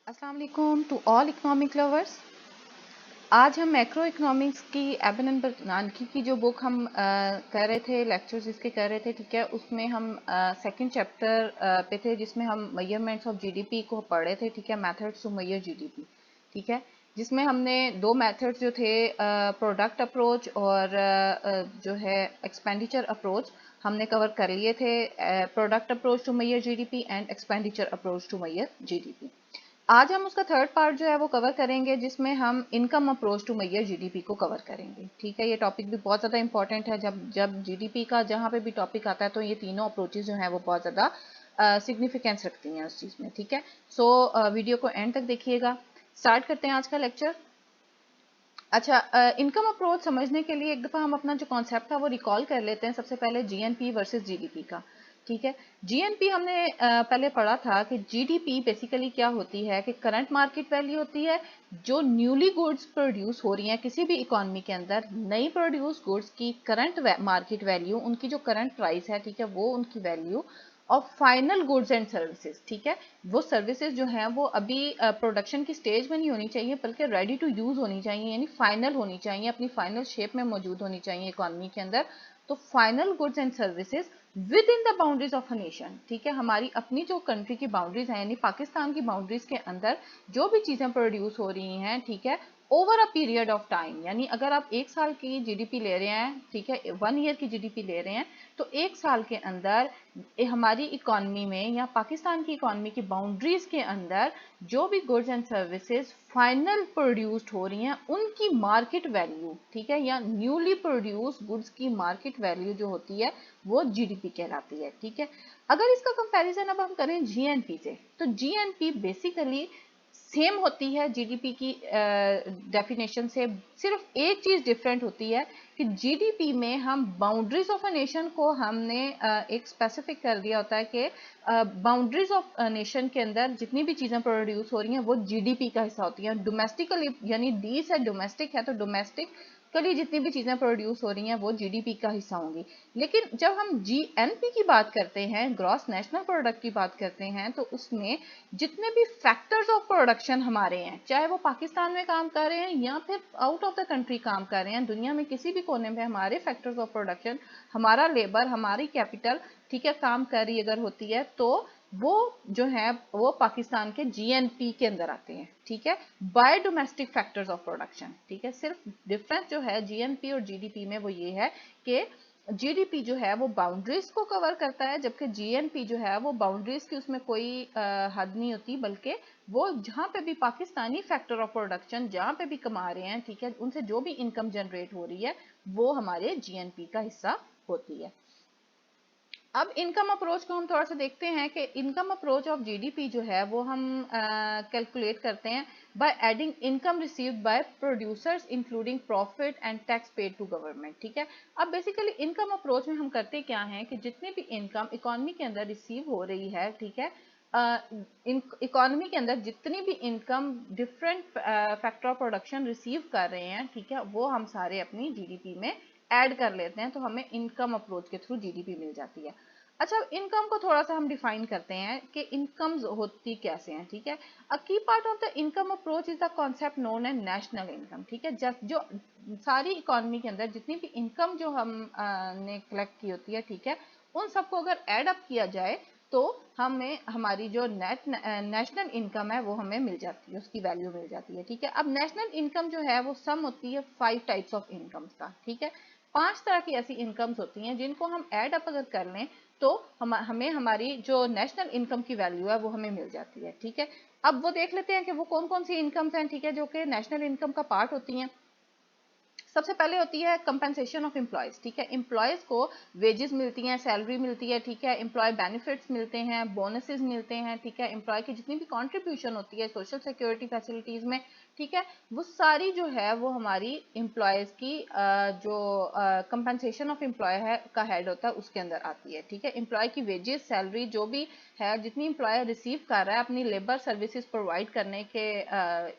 अस्सलाम वालेकुम to all economic lovers. आज हम मैक्रो इकोनॉमिक्स की एबन एंड बर्नानकी की जो बुक हम कर रहे थे, लेक्चर्स जिसके कर रहे थे, ठीक है। उसमें हम सेकंड चैप्टर पे थे जिसमें हम मेजरमेंट्स ऑफ जीडीपी को पढ़ रहे थे, ठीक है। मेथड्स टू मेजर जीडीपी, ठीक है। जिसमें हमने दो मेथड्स जो थे, प्रोडक्ट अप्रोच और जो है एक्सपेंडिचर अप्रोच, हमने कवर कर लिए थे। Product approach to measure GDP and expenditure approach to measure GDP. आज हम उसका थर्ड पार्ट जो है वो कवर करेंगे, जिसमें हम income approach to measure GDP को कवर करेंगे, ठीक है। ये टॉपिक भी बहुत ज़्यादा इंपॉर्टेंट है। जब जब जीडीपी का जहाँ पे भी टॉपिक आता है तो ये तीनों अप्रोचेज जो हैं वो बहुत ज़्यादा सिग्निफिकेंस रखती हैं उस चीज़ में, ठीक है। सो वीडियो को एंड तक देखिएगा। स्टार्ट करते हैं आज का लेक्चर। अच्छा, इनकम अप्रोच समझने के लिए एक दफ़ा हम अपना जो कॉन्सेप्ट था वो रिकॉल कर लेते हैं। सबसे पहले जीएनपी वर्सेस जीडीपी का, ठीक है। जीएनपी हमने पहले पढ़ा था कि जीडीपी बेसिकली क्या होती है कि करंट मार्केट वैल्यू होती है, जो न्यूली गुड्स प्रोड्यूस हो रही हैं किसी भी इकोनॉमी के अंदर, नई प्रोड्यूस गुड्स की करंट मार्केट वैल्यू, उनकी जो करंट प्राइस है, ठीक है, वो उनकी वैल्यू और फाइनल गुड्स एंड सर्विसेज, ठीक है। वो सर्विसेज जो हैं वो अभी प्रोडक्शन की स्टेज में नहीं होनी चाहिए, बल्कि रेडी टू यूज होनी चाहिए, यानी फाइनल होनी चाहिए, अपनी फाइनल शेप में मौजूद होनी चाहिए इकोनॉमी के अंदर। तो final goods and services with in the boundaries of a nation, ठीक है। हमारी अपनी जो कंट्री की बाउंड्रीज हैं, यानी पाकिस्तान की बाउंड्रीज के अंदर जो भी चीजें प्रोड्यूस हो रही हैं, ठीक है, over a period of time, यानी अगर आप एक साल की जीडीपी ले रहे हैं, ठीक है, 1 ईयर की जीडीपी ले रहे हैं, तो एक साल के अंदर हमारी इकोनॉमी में या पाकिस्तान की इकोनॉमी की बाउंड्रीज के अंदर जो भी goods and services final produced हो रही हैं, उनकी मार्केट वैल्यू, ठीक है, या न्यूली प्रोड्यूस गुड्स की मार्केट वैल्यू जो होती है वो जीडीपी कहलाती है, ठीक है। अगर इसका कंपैरिजन अब हम करें जीएनपी से, तो जीएनपी बेसिकली सेम होती है जीडीपी की डेफिनेशन से। सिर्फ एक चीज डिफरेंट होती है कि जीडीपी में हम बाउंड्रीज ऑफ अ नेशन को हमने एक स्पेसिफिक कर दिया होता है कि बाउंड्रीज ऑफ नेशन के अंदर जितनी भी चीजें प्रोड्यूस हो रही हैं वो जीडीपी का हिस्सा होती हैं। डोमेस्टिकली, यानी डी से डोमेस्टिक है, तो डोमेस्टिक के लिए जितनी भी चीजें प्रोड्यूस हो रही हैं वो जीडीपी का हिस्सा होंगी। लेकिन जब हम जीएनपी की बात करते हैं, ग्रॉस नेशनल प्रोडक्ट की बात करते हैं, तो उसमें जितने भी फैक्टर्स ऑफ प्रोडक्शन हमारे हैं, चाहे वो पाकिस्तान में काम कर रहे हैं या फिर आउट ऑफ द कंट्री काम कर रहे हैं, दुनिया में किसी भी कोने में हमारे फैक्टर्स ऑफ प्रोडक्शन, हमारा लेबर, हमारी कैपिटल, ठीक है, काम कर रही अगर होती है, तो वो जो है वो पाकिस्तान के जीएनपी के अंदर आते हैं, ठीक है, bye domestic factors of production, ठीक है। सिर्फ डिफरेंस जो है जीएनपी और जीडीपी में वो ये है कि जीडीपी जो है वो बाउंड्रीज को कवर करता है, जबकि जीएनपी जो है वो बाउंड्रीज की उसमें कोई हद नहीं होती, बल्कि वो जहां पे भी पाकिस्तानी फैक्टर ऑफ प्रोडक्शन जहां पे भी कमा रहे हैं, ठीक है, उनसे जो भी इनकम जनरेट हो रही है वो हमारे जीएनपी का हिस्सा होती है। अब इनकम अप्रोच को हम थोड़ा सा देखते हैं कि इनकम अप्रोच ऑफ जीडीपी जो है वो हम कैलकुलेट करते हैं by adding income received by producers including profit and taxes paid to government, ठीक है। अब बेसिकली इनकम अप्रोच में हम करते क्या हैं कि जितनी भी इनकम इकोनॉमी के अंदर रिसीव हो रही है, ठीक है, इकोनॉमी के अंदर जितनी भी income different factor of production receive कर रहे हैं, ठीक है, वो हम सारे अपनी जीडीपी में ऐड कर लेते हैं, तो हमें इनकम अप्रोच के थ्रू जीडीपी मिल जाती है। अच्छा, इनकम को थोड़ा सा हम डिफाइन करते हैं कि इनकम्स होती कैसे हैं, ठीक है। Uh key part of the income approach is the concept known as national income, ठीक है। जस्ट जो सारी इकोनॉमी के अंदर जितनी भी इनकम जो हम ने कलेक्ट की होती है, ठीक है, उन सबको अगर एड अप किया जाए तो हमें हमारी जो नेशनल इनकम है वो हमें मिल जाती है, उसकी वैल्यू मिल जाती है, ठीक है। अब नेशनल इनकम जो है वो सम होती है 5 टाइप्स ऑफ इनकम्स का, ठीक है। 5 तरह की ऐसी इनकम्स होती हैं जिनको हम ऐड अप अगर कर लें तो हमें हमारी जो नेशनल इनकम की वैल्यू है वो हमें मिल जाती है, ठीक है। अब वो देख लेते हैं कि वो कौन कौन सी इनकम्स हैं, ठीक है, जो कि नेशनल इनकम का पार्ट होती हैं। सबसे पहले होती है कंपेंसेशन ऑफ एम्प्लॉयज, ठीक है। एम्प्लॉयज को वेजेस मिलती हैं, सैलरी मिलती है, ठीक है, एम्प्लॉय बेनिफिट्स मिलते हैं, बोनसेस मिलते हैं, ठीक है, एम्प्लॉय की जितनी भी कंट्रीब्यूशन होती है सोशल सिक्योरिटी फैसिलिटीज में, ठीक है, वो सारी जो है वो हमारी एम्प्लॉयज की जो कंपेंसेशन ऑफ एम्प्लॉय है का हेड होता है उसके अंदर आती है, ठीक है। एम्प्लॉय की वेजेस, सैलरी जो भी है, जितनी एम्प्लॉय रिसीव कर रहा है अपनी लेबर सर्विसेज प्रोवाइड करने के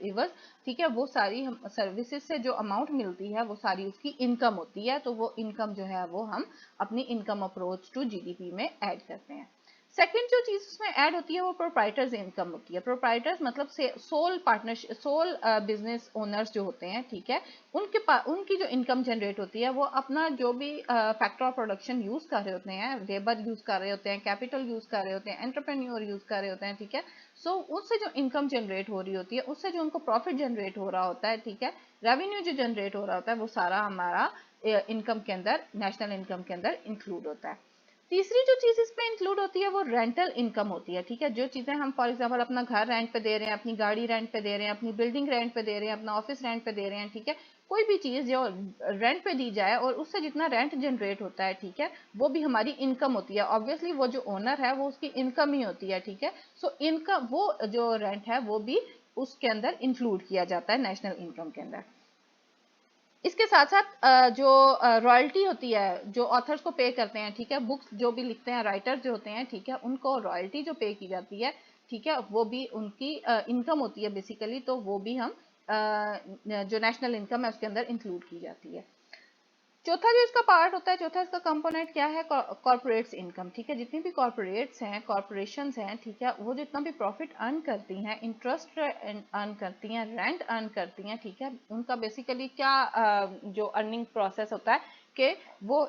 इवज, ठीक है, वो सारी सर्विसेज से जो अमाउंट मिलती है वो सारी उसकी इनकम होती है, तो वो इनकम जो है वो हम अपनी इनकम अप्रोच टू जीडीपी में ऐड करते हैं। सेकंड जो चीज उसमें ऐड होती है वो प्रोप्राइटर्स इनकम होती है। प्रोप्राइटर्स मतलब से sole partnership, sole business owners जो होते हैं, ठीक है, उनकी जो इनकम जनरेट होती है वो अपना जो भी फैक्टर ऑफ प्रोडक्शन यूज कर रहे होते हैं, लेबर यूज कर रहे होते हैं, कैपिटल यूज कर रहे होते हैं, एंटरप्रेन्योर यूज कर रहे होते हैं, ठीक है। सो उससे जो इनकम जनरेट हो रही होती है, उससे जो उनको प्रॉफिट जनरेट हो रहा होता है, ठीक है, रेवेन्यू जो जनरेट हो रहा होता है, वो सारा हमारा इनकम के अंदर, नेशनल इनकम के अंदर इंक्लूड होता है। तीसरी जो चीज इसमें इंक्लूड होती है वो रेंटल इनकम होती है, ठीक है। जो चीजें हम फॉर एग्जांपल अपना घर रेंट पे दे रहे हैं, अपनी गाड़ी रेंट पे दे रहे हैं, अपनी बिल्डिंग रेंट पे दे रहे हैं, अपना ऑफिस रेंट पे दे रहे हैं, ठीक है, कोई भी चीज जो रेंट पे दी जाए और उससे जितना रेंट जनरेट होता है, ठीक है, वो भी हमारी इनकम होती है। ऑब्वियसली वो जो ओनर है वो उसकी इनकम ही होती है, ठीक है। सो इनकम, वो जो रेंट है वो भी उसके अंदर इंक्लूड किया जाता है नेशनल इनकम के अंदर। इसके साथ साथ जो रॉयल्टी होती है जो ऑथर्स को पे करते हैं, ठीक है, बुक्स जो भी लिखते हैं, राइटर्स जो होते हैं, ठीक है, उनको रॉयल्टी जो पे की जाती है, ठीक है, वो भी उनकी इनकम होती है बेसिकली। तो वो भी हम जो नेशनल इनकम है उसके अंदर इंक्लूड की जाती है। चौथा जो इसका पार्ट होता है, चौथा इसका कंपोनेंट क्या है, कॉर्पोरेट्स इनकम, ठीक है। जितनी भी कॉर्पोरेट्स हैं, कॉर्पोरेशंस हैं, ठीक है, वो जितना भी प्रॉफिट अर्न करती हैं, इंटरेस्ट अर्न करती हैं, रेंट अर्न करती हैं, ठीक है, उनका बेसिकली क्या जो अर्निंग प्रोसेस होता है कि वो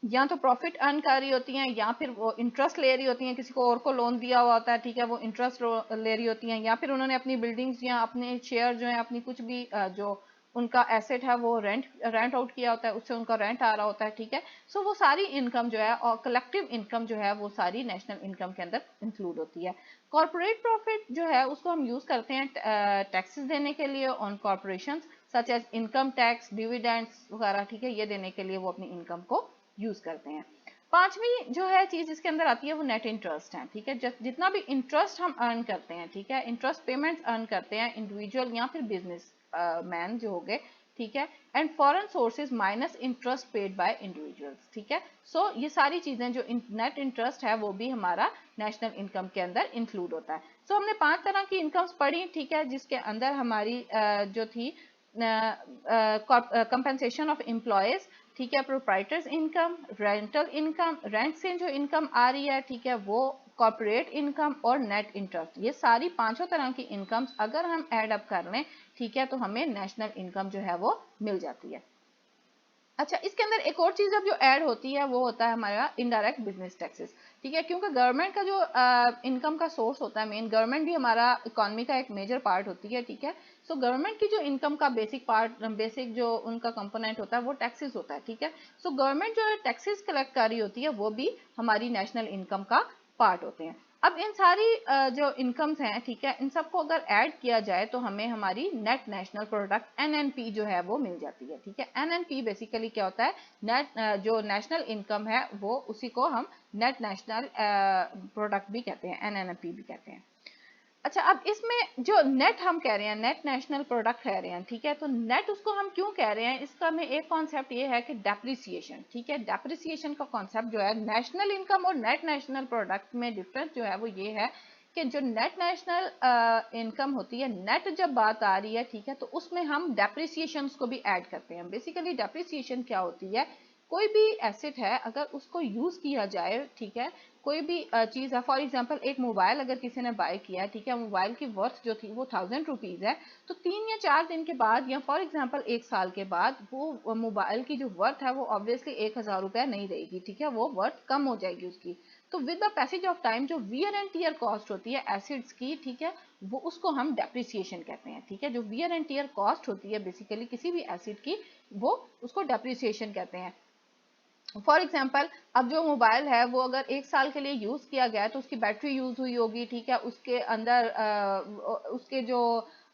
या तो प्रॉफिट अर्न कर रही होती हैं या फिर वो इंटरेस्ट ले रही होती हैं, किसी को और को लोन दिया हुआ होता है, ठीक है, वो इंटरेस्ट ले रही होती हैं, या फिर उन्होंने अपनी बिल्डिंग्स या अपने शेयर जो है, अपनी कुछ भी जो उनका एसेट है वो रेंट आउट किया होता है, उससे उनका रेंट आ रहा होता है, ठीक है। सो वो सारी इनकम जो है और कलेक्टिव इनकम जो है वो सारी नेशनल इनकम के अंदर इंक्लूड होती है। कॉर्पोरेट प्रॉफिट जो है उसको हम यूज करते हैं टैक्सेस देने के लिए on corporations, such as income tax, dividends वगैरह, ठीक है, ये देने के लिए वो अपनी इनकम को यूज करते हैं। पांचवी जो है चीज इसके अंदर आती है वो नेट इंटरेस्ट है, ठीक है। जितना भी इंटरेस्ट हम अर्न करते हैं, ठीक है, इंटरेस्ट पेमेंट्स अर्न करते हैं इंडिविजुअल या फिर बिजनेस मैन जो हो गए, ठीक है, and foreign sources minus interest paid by individuals, ठीक है। सो ये सारी चीजें जो नेट इंटरेस्ट है वो भी हमारा नेशनल इनकम के अंदर इंक्लूड होता है। सो हमने 5 तरह की इनकम्स पढ़ी, ठीक है, जिसके अंदर हमारी जो थी कंपनसेशन ऑफ एम्प्लॉयज, ठीक है, proprietors income, rental income, rent से जो इनकम आ रही है, ठीक है, वो कॉर्पोरेट इनकम और नेट इंटरेस्ट, ये सारी पांचों तरह की इनकम्स अगर हम ऐड अप कर लें, ठीक है, तो हमें नेशनल इनकम जो है वो मिल जाती है। अच्छा, इसके अंदर एक और चीज अब जो ऐड होती है वो होता है हमारा इनडायरेक्ट बिजनेस टैक्सेस, ठीक है, क्योंकि गवर्नमेंट का जो इनकम का सोर्स होता है, मेन गवर्नमेंट भी हमारा इकोनॉमी का एक मेजर पार्ट होती है, ठीक है। सो गवर्नमेंट की जो इनकम का बेसिक पार्ट, बेसिक जो उनका कंपोनेंट होता है वो टैक्सेस होता है, ठीक है। सो गवर्नमेंट जो टैक्सेस कलेक्ट कर रही होती है वो भी हमारी नेशनल इनकम का पार्ट होते हैं। अब इन सारी जो इनकम्स हैं, ठीक है, इन सबको अगर ऐड किया जाए तो हमें हमारी नेट नेशनल प्रोडक्ट एनएनपी जो है वो मिल जाती है, ठीक है। एनएनपी बेसिकली क्या होता है, नेट जो नेशनल इनकम है वो उसी को हम नेट नेशनल प्रोडक्ट भी कहते हैं, एनएनपी भी कहते हैं। अच्छा, अब इसमें जो नेट हम कह रहे हैं, नेट नेशनल प्रोडक्ट कह रहे हैं, ठीक है, तो नेट उसको हम क्यों कह रहे हैं, इसका में एक कॉन्सेप्ट ये है कि डेप्रिसिएशन, ठीक है, डेप्रिसिएशन का कॉन्सेप्ट जो है नेशनल इनकम और नेट नेशनल प्रोडक्ट में डिफरेंस जो है वो ये है कि जो नेट नेशनल इनकम होती है, नेट जब बात आ रही है, ठीक है, तो उसमें हम डेप्रिसिएशन को भी ऐड करते हैं। बेसिकली डेप्रिसिएशन क्या होती है, कोई भी एसेट है अगर उसको यूज किया जाए, ठीक है, कोई भी चीज है, फॉर एग्जांपल एक मोबाइल अगर किसी ने बाय किया है, ठीक है, मोबाइल की वर्थ जो थी वो 1000 रुपीज है, तो 3 या 4 दिन के बाद या फॉर एग्जांपल 1 साल के बाद वो मोबाइल की जो वर्थ है वो ऑब्वियसली 1000 रुपया नहीं रहेगी, ठीक है, वो वर्थ कम हो जाएगी उसकी। तो with the passage of time जो वियर एंड टीयर कॉस्ट होती है एसिड्स की, ठीक है, वो उसको हम डेप्रिसिएशन कहते हैं, ठीक है। जो वियर एंड टीयर कॉस्ट होती है बेसिकली किसी भी एसिड की, वो उसको डेप्रिसिएशन कहते हैं। फॉर एग्जाम्पल अब जो मोबाइल है वो अगर 1 साल के लिए यूज किया गया है तो उसकी बैटरी यूज हुई होगी, ठीक है, उसके अंदर उसके जो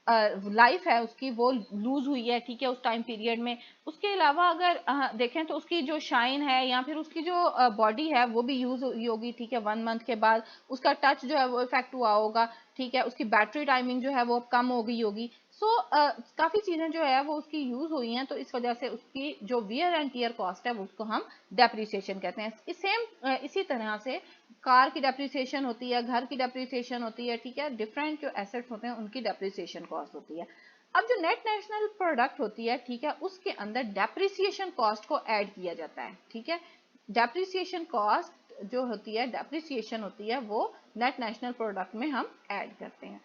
लाइफ है उसकी वो लूज हुई है, ठीक है, उस टाइम पीरियड में। उसके अलावा अगर देखें तो उसकी जो शाइन है या फिर उसकी जो बॉडी है वो भी यूज हुई होगी, ठीक है, 1 मंथ के बाद उसका टच जो है वो इफेक्ट हुआ होगा, ठीक है, उसकी बैटरी टाइमिंग जो है वो कम हो गई होगी। सो काफी चीजें जो है वो उसकी यूज हुई हैं, तो इस वजह से उसकी जो वियर एंड टीयर कॉस्ट है वो उसको हम डेप्रिसिएशन कहते हैं। सेम इसी तरह से कार की डेप्रिसिएशन होती है, घर की डेप्रिसिएशन होती है, ठीक है, डिफरेंट जो एसेट्स होते हैं उनकी डेप्रिसिएशन कॉस्ट होती है। अब जो नेट नेशनल प्रोडक्ट होती है, ठीक है, उसके अंदर डेप्रिसिएशन कॉस्ट को ऐड किया जाता है, ठीक है। डेप्रिसिएशन कॉस्ट जो होती है डेप्रिसिएशन होती है वो नेट नेशनल प्रोडक्ट में हम ऐड करते हैं।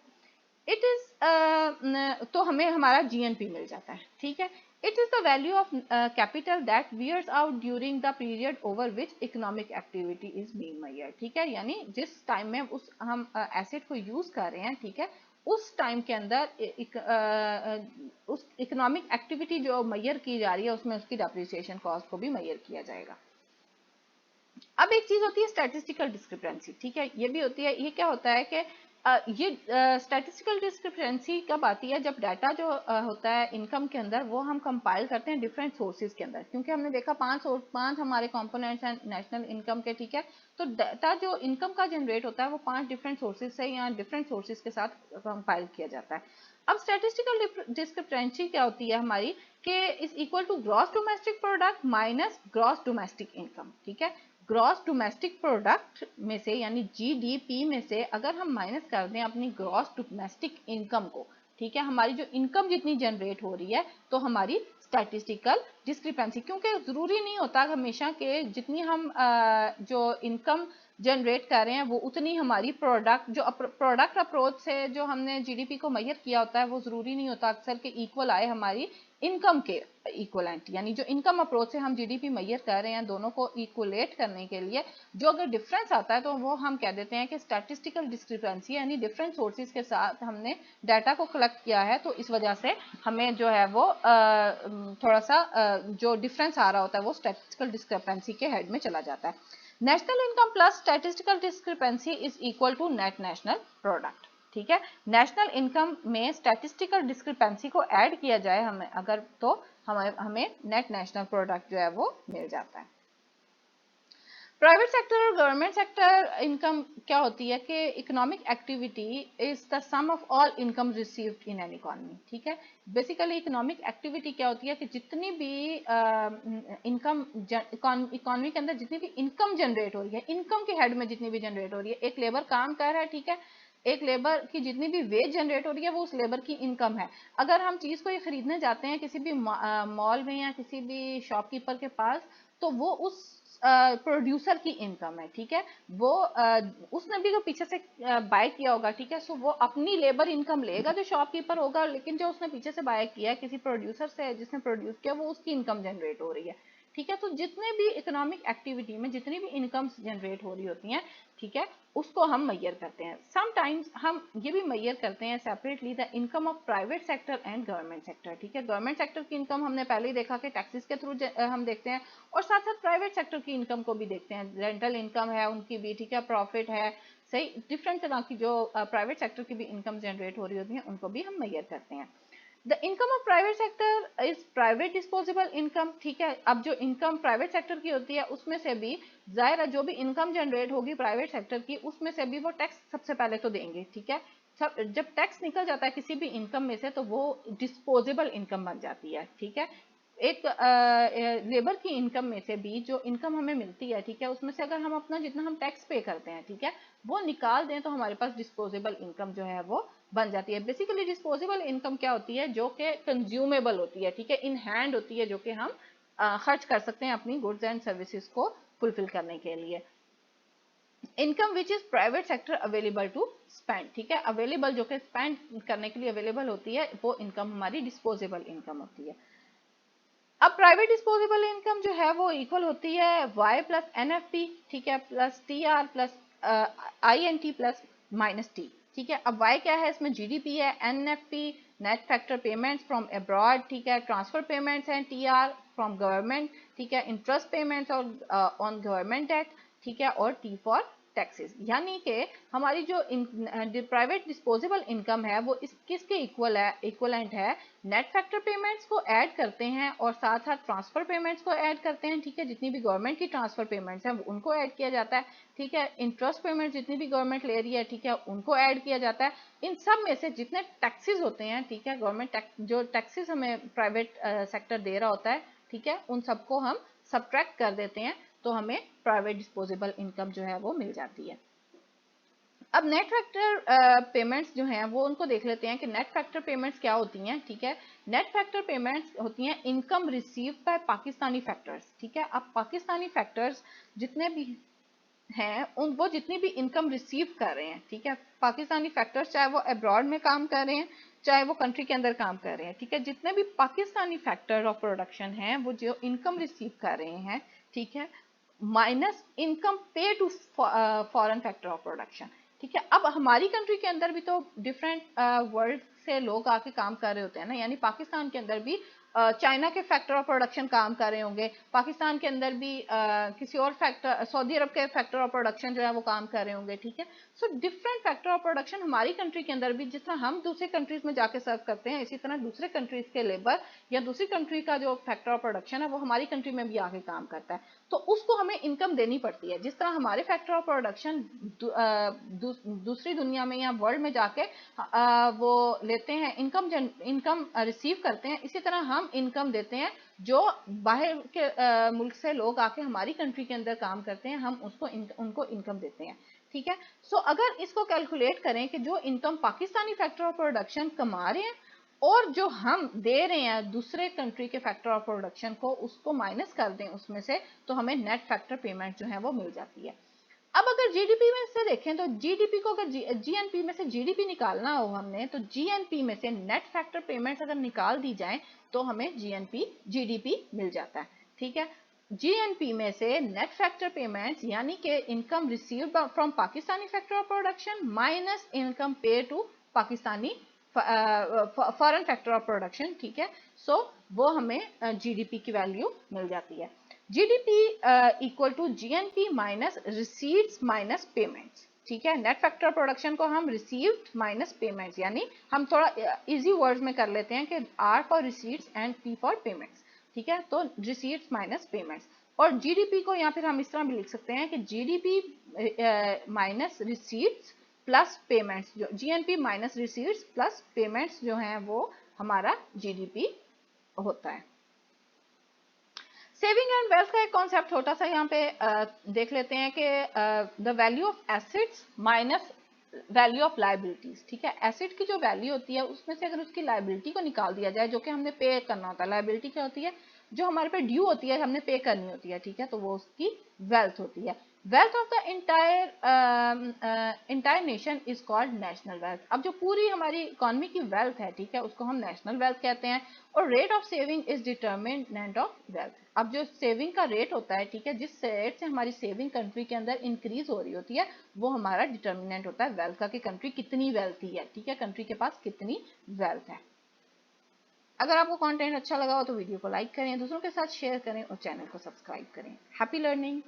इट इज तो हमें हमारा जीएनपी मिल जाता है, ठीक है। It is the value of capital that wears out during the period over which economic activity is being measured, ठीक है। यानी जिस टाइम में उस हम एसेट को यूज कर रहे हैं, ठीक है, उस टाइम के अंदर उस इकोनॉमिक एक्टिविटी जो मेजर की जा रही है उसमें उसकी डेप्रिसिएशन कॉस्ट को भी मेजर किया जाएगा। अब एक चीज होती है स्टैटिस्टिकल डिस्क्रिपेंसी, ठीक है। ये भी होती है, ये क्या होता है कि ये स्टैटिस्टिकल डिस्क्रिपेंसी कब आती है, जब डाटा जो होता है इनकम के अंदर वो हम कंपाइल करते हैं डिफरेंट सोर्सेज के अंदर, क्योंकि हमने देखा पांच हमारे कंपोनेंट्स हैं नेशनल इनकम के, ठीक है। तो डाटा जो इनकम का जनरेट होता है वो 5 डिफरेंट सोर्सेज से या डिफरेंट सोर्सेज के साथ कंपाइल किया जाता है। अब स्टैटिस्टिकल डिस्क्रिपेंसी क्या होती है हमारी, कि is equal to gross domestic product minus gross domestic income, ठीक है। ग्रॉस डोमेस्टिक प्रोडक्ट में से यानी जीडीपी में से अगर हम माइनस कर दें अपनी ग्रॉस डोमेस्टिक इनकम को, ठीक है, हमारी जो इनकम जितनी जनरेट हो रही है तो हमारी स्टैटिस्टिकल डिस्क्रिपेंसी, क्योंकि जरूरी नहीं होता हमेशा कि जितनी हम जो इनकम जनरेट कर रहे हैं वो उतनी हमारी प्रोडक्ट अप्रोच से जो हमने जीडीपी को मेजर किया होता है वो जरूरी नहीं होता अक्सर के इक्वल आए हमारी इनकम के इक्वलेंट। यानी जो इनकम अप्रोच से हम जीडीपी मेजर कर रहे हैं दोनों को इक्वलेट करने के लिए जो अगर डिफरेंस आता है तो वो हम कह देते हैं कि स्टैटिस्टिकल डिस्क्रिपेंसी, यानी डिफरेंट सोर्सेज के साथ हमने डाटा को कलेक्ट किया है तो इस वजह से हमें जो है वो थोड़ा सा जो डिफरेंस आ रहा होता है वो स्टैटिस्टिकल डिस्क्रिपेंसी के हेड में चला जाता है। National income plus statistical discrepancy is equal to net national product, ठीक है। नेशनल इनकम में स्टैटिस्टिकल डिस्क्रिपेंसी को ऐड किया जाए हमें अगर, तो हमें नेट नेशनल प्रोडक्ट जो है वो मिल जाता है। प्राइवेट सेक्टर और गवर्नमेंट सेक्टर इनकम क्या होती है कि economic activity is the sum of all income received in an economy, ठीक है। बेसिकली इकोनॉमिक एक्टिविटी क्या होती है कि जितनी भी इनकम इकोनॉमी के अंदर जितनी भी इनकम जनरेट हो रही है, इनकम के हेड में जितनी भी जनरेट हो रही है, एक लेबर काम कर रहा है, ठीक है, एक लेबर की जितनी भी वेज जनरेट हो रही है वो उस लेबर की इनकम है। अगर हम चीज को ये खरीदने जाते हैं किसी भी मॉल में या किसी भी शॉपकीपर के पास, तो वो उस प्रोड्यूसर की इनकम है, ठीक है। वो उसने भी जो पीछे से बाय किया होगा, ठीक है, सो वो अपनी लेबर इनकम लेगा जो शॉपकीपर होगा, लेकिन जो उसने पीछे से बाय किया किसी प्रोड्यूसर से जिसने प्रोड्यूस किया वो उसकी इनकम जनरेट हो रही है, ठीक है। तो जितने भी इकोनॉमिक एक्टिविटी में जितनी भी इनकम जनरेट हो रही होती हैं, ठीक है, उसको हम मेजर करते हैं। समटाइम्स हम ये भी मेजर करते हैं separately the income of private sector and government sector, ठीक है। गवर्नमेंट सेक्टर की इनकम हमने पहले ही देखा कि टैक्सेस के थ्रू हम देखते हैं, और साथ साथ प्राइवेट सेक्टर की इनकम को भी देखते हैं, रेंटल इनकम है उनकी भी, ठीक है, प्रॉफिट है, सही, डिफरेंट तरह की जो प्राइवेट सेक्टर की भी इनकम जनरेट हो रही होती है उनको भी हम मेजर करते हैं। The income of private sector is private disposable income, ठीक है। अब जो इनकम प्राइवेट सेक्टर की होती है उसमें से भी जाहिर है जो भी इनकम जनरेट होगी प्राइवेट सेक्टर की उसमें से भी वो टैक्स सबसे पहले तो देंगे, ठीक है। जब टैक्स निकल जाता है किसी भी इनकम में से तो वो डिस्पोजेबल इनकम बन जाती है, ठीक है। एक लेबर की इनकम में से भी जो इनकम हमें मिलती है, ठीक है, उसमें से अगर हम अपना जितना हम टैक्स पे करते हैं, ठीक है, वो निकाल दें तो हमारे पास डिस्पोजेबल इनकम जो है वो बन जाती है। बेसिकली डिस्पोजेबल इनकम क्या होती है, जो कि कंज्यूमेबल होती है, ठीक है, इन हैंड होती है, जो कि हम खर्च कर सकते हैं अपनी गुड्स एंड सर्विसेज को फुलफिल करने के लिए। Income which is private sector available to spend, ठीक है, अवेलेबल जो कि स्पेंड करने के लिए अवेलेबल होती है वो इनकम हमारी डिस्पोजेबल इनकम होती है। अब प्राइवेट डिस्पोजेबल इनकम जो है वो इक्वल होती है वाई प्लस एनएफटी, ठीक है, plus TR plus INT plus minus T, ठीक है। अब वाई क्या है, इसमें जीडीपी है, NFT net factor payments from abroad, ठीक है, ट्रांसफर पेमेंट्स हैं, टीआर फ्रॉम गवर्नमेंट, ठीक है, इंटरेस्ट पेमेंट्स और ऑन गवर्नमेंट डेट, ठीक है, और टी फॉर टैक्सेस। यानी कि हमारी जो प्राइवेट डिस्पोजेबल इनकम है वो किसके इक्वलेंट है, नेट फैक्टर पेमेंट्स को ऐड करते हैं और साथ साथ ट्रांसफर पेमेंट्स को ऐड करते हैं, ठीक है, जितनी भी गवर्नमेंट की ट्रांसफर पेमेंट्स हैं उनको ऐड किया जाता है, ठीक है, इंटरेस्ट पेमेंट जितनी भी गवर्नमेंट ले रही है, ठीक है, उनको ऐड किया जाता है। इन सब में से जितने टैक्सेस होते हैं, ठीक है, गवर्नमेंट जो टैक्सेस हमें प्राइवेट सेक्टर दे रहा होता है, ठीक है, उन सबको हम सब्ट्रैक्ट कर देते हैं तो हमें प्राइवेट डिस्पोजेबल इनकम जो है वो मिल जाती है। अब नेट फैक्टर पेमेंट्स जो हैं वो उनको देख लेते हैं कि नेट फैक्टर पेमेंट्स क्या होती हैं, ठीक है। नेट फैक्टर पेमेंट्स होती हैं income receive by Pakistani factors, ठीक है। अब पाकिस्तानी फैक्टर्स जितने भी हैं उन वो जितनी भी इनकम रिसीव कर रहे हैं, ठीक है, पाकिस्तानी फैक्टर्स चाहे वो अब्रॉड में काम कर रहे हैं चाहे वो कंट्री के अंदर काम कर रहे हैं, ठीक है, जितने भी पाकिस्तानी फैक्टर ऑफ प्रोडक्शन हैं वो जो इनकम रिसीव कर रहे हैं, ठीक है, minus income pay to foreign factor of production, ठीक है। अब हमारी कंट्री के अंदर भी तो डिफरेंट वर्ल्ड से लोग आके काम कर रहे होते हैं ना, यानी पाकिस्तान के अंदर भी चाइना के फैक्टर ऑफ प्रोडक्शन काम कर रहे होंगे, पाकिस्तान के अंदर भी किसी और फैक्टर, सऊदी अरब के फैक्टर ऑफ प्रोडक्शन जो है वो काम कर रहे होंगे, ठीक है। So different factor of production हमारी कंट्री के अंदर भी, जिस तरह हम दूसरे कंट्रीज में जाके सर्व करते हैं, इसी तरह दूसरे कंट्रीज के लेबर या दूसरी कंट्री का जो फैक्टर ऑफ प्रोडक्शन है वो हमारी कंट्री में भी आके काम करता है, तो उसको हमें इनकम देनी पड़ती है। जिस तरह हमारे फैक्टर ऑफ प्रोडक्शन दूसरी दुनिया में या वर्ल्ड में जाके वो लेते हैं, इनकम रिसीव करते हैं, इसी तरह हम इनकम देते हैं जो बाहर के मुल्क से लोग आके हमारी कंट्री के अंदर काम करते हैं, हम उनको इनकम देते हैं, ठीक है। सो अगर इसको कैलकुलेट करें कि जो income Pakistani factor of production कमा रहे हैं और जो हम दे रहे हैं दूसरे कंट्री के फैक्टर ऑफ प्रोडक्शन को, उसको माइनस कर दें उसमें से, तो हमें नेट फैक्टर पेमेंट जो है वो मिल जाती है। अब अगर जीडीपी में से देखें तो जीडीपी को अगर जीएनपी में से जीडीपी निकालना हो हमने, तो जीएनपी में से नेट फैक्टर पेमेंट्स अगर निकाल दी जाए तो हमें जीडीपी मिल जाता है, ठीक है। जीएनपी में से नेट फैक्टर पेमेंट्स यानी कि income received from Pakistani factor of production minus income pay to Pakistani foreign factor of production, ठीक है। सो वो हमें जीडीपी की वैल्यू मिल जाती है। GDP equal to GNP minus receipts minus payments, ठीक है। नेट फैक्टर प्रोडक्शन को हम रिसीव्ड माइनस पेमेंट्स, यानी हम थोड़ा इजी वर्ड्स में कर लेते हैं कि R for receipts and P for payments, ठीक है। तो रिसीट्स माइनस पेमेंट्स, और जीडीपी को या फिर हम इस तरह भी लिख सकते हैं कि GDP minus receipts plus payments, जो GNP minus receipts plus payments जो हैं वो हमारा जीडीपी होता है। सेविंग एंड वेल्थ का एक कॉन्सेप्ट छोटा सा यहाँ पे देख लेते हैं कि the value of assets minus value of liabilities, ठीक है। एसेट की जो वैल्यू होती है उसमें से अगर उसकी लाइबिलिटी को निकाल दिया जाए, जो कि हमने पे करना होता है, लाइबिलिटी क्या होती है, जो हमारे पे ड्यू होती है, हमने पे करनी होती है, ठीक है, तो वो उसकी वेल्थ होती है। Wealth of the entire nation is called national wealth. अब जो पूरी हमारी इकोनॉमी की वेल्थ है, ठीक है, उसको हम नेशनल वेल्थ कहते हैं। और rate of saving is determinant of wealth. अब जो सेविंग का रेट होता है, ठीक है, जिस रेट से हमारी सेविंग कंट्री के अंदर इंक्रीज हो रही होती है, वो हमारा डिटर्मिनेंट होता है वेल्थ का, कि कंट्री कितनी वेल्थी है, ठीक है, कंट्री के पास कितनी वेल्थ है। अगर आपको कंटेंट अच्छा लगा हो तो वीडियो को लाइक करें, दूसरों के साथ शेयर करें और चैनल को सब्सक्राइब करें। Happy learning.